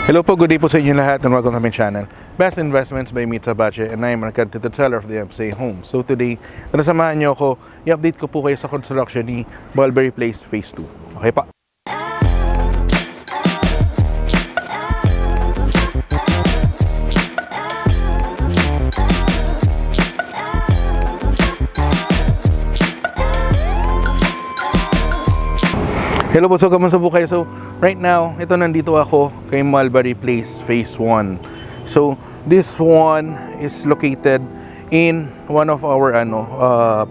Hello po, good day po sa inyo lahat and welcome to my channel, Best Investments by Mitsa Bache, and I am an accredited seller of the MCA Home. So today, nasamahan nyo ako, i-update ko po kayo sa construction ni Mulberry Place Phase 2. Okay pa? Hello po, so kamusta po kayo? So right now, nandito ako kay Mulberry Place Phase 1. So this one is located in one of our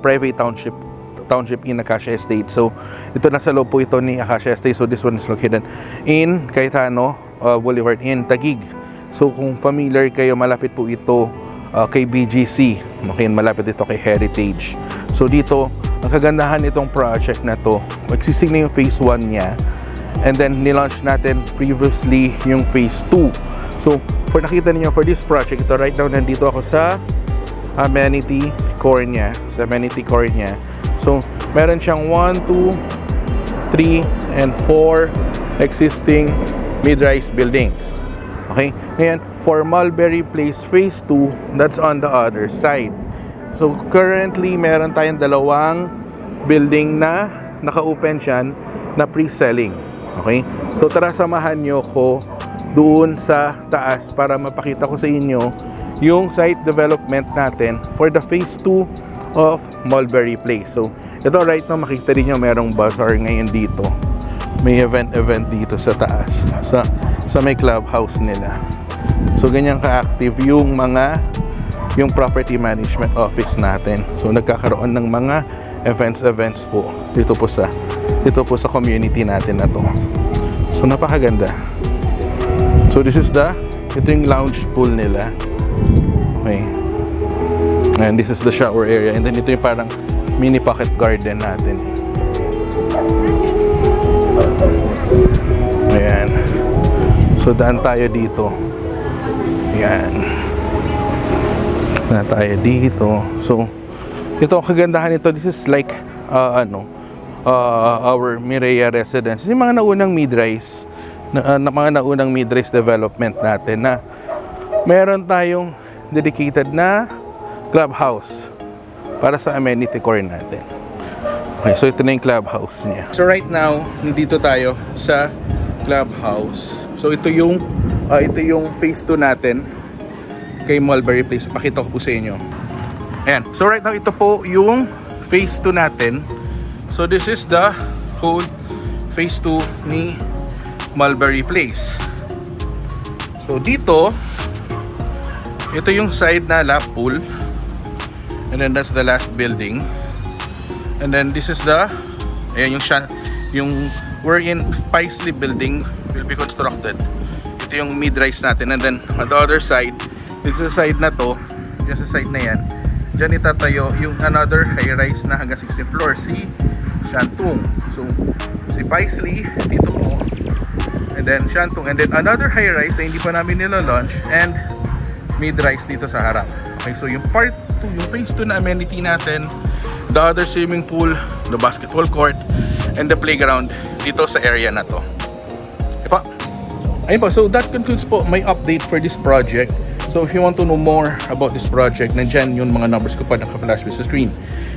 private township in Acacia Estate. So ito nasa loob po ito ni Acacia Estate. So this one is located in Cayetano Boulevard in Taguig. So kung familiar kayo, malapit po ito kay BGC. Okay, malapit ito kay Heritage. So dito, ang kagandahan nitong project na to, existing na yung phase 1 niya, and then nilaunch natin previously yung phase 2. So for nakita niyo for this project, ito right now nandito ako sa amenity core niya, So meron siyang 1, 2, 3 and 4 existing mid-rise buildings. Okay, ngayon for Mulberry Place phase 2, that's on the other side. So currently meron tayong dalawang building na naka-open siyan na pre-selling. Okay? So tara samahan nyo ko doon sa taas para mapakita ko sa inyo yung site development natin for the phase 2 of Mulberry Place. So ito right now makikita rin nyo merong bazaar ngayon dito. May event dito sa taas sa may clubhouse nila. So ganyan ka-active yung property management office natin. So nagkakaroon ng mga events po dito po sa community natin na to. So napakaganda. So this is ito yung lounge pool nila. Okay. And this is the shower area, and then ito yung parang mini pocket garden natin. Ayan. So daan tayo dito. Ayan. Na tayo dito. So ito ang kagandahan nito, this is like our Mireya residence. Yung mga naunang mid-rise development natin na meron tayong dedicated na clubhouse para sa amenity core natin. Okay, so ito na yung clubhouse niya. So right now, nandito tayo sa clubhouse. So ito yung phase 2 natin kay Mulberry Place. Pakita ko po sa inyo. Ayan. So right now, ito po yung phase 2 natin. So this is the whole phase 2 ni Mulberry Place. So dito, ito yung side na lap pool. And then that's the last building. And then this is ayan yung wherein Paisley building will be constructed. Ito yung mid-rise natin. And then on the other side, this is the side na to, just sa side na yan, dyan itatayo yung another high-rise na hanggang 16th floor, si Shantung. So si Paisley dito po, and then Shantung, and then another high-rise na hindi pa namin nila-launch, and mid-rise dito sa harap. Okay, so yung part 2, yung phase 2 na amenity natin, the other swimming pool, the basketball court, and the playground dito sa area na to. Ayun po, so that concludes po my update for this project. So if you want to know more about this project, nandyan yung mga numbers ko pa naka-flash sa screen.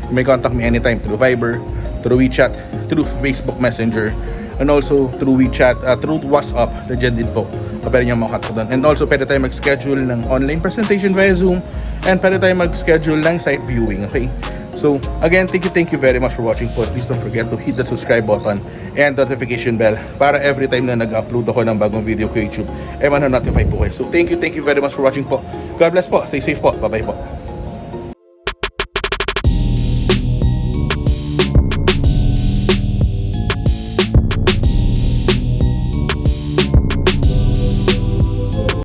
You may contact me anytime through Viber, through WeChat, through Facebook Messenger, and also through WeChat, through WhatsApp. Nandyan din po. Pwede nyo makakontak doon. And also pwede tayo mag-schedule ng online presentation via Zoom, and pwede tayo mag-schedule ng site viewing. Okay? So again, thank you very much for watching po. Please don't forget to hit the subscribe button and notification bell para every time na nag-upload ako ng bagong video ko YouTube, na-notify po kayo. So thank you very much for watching po. God bless po. Stay safe po. Bye-bye po.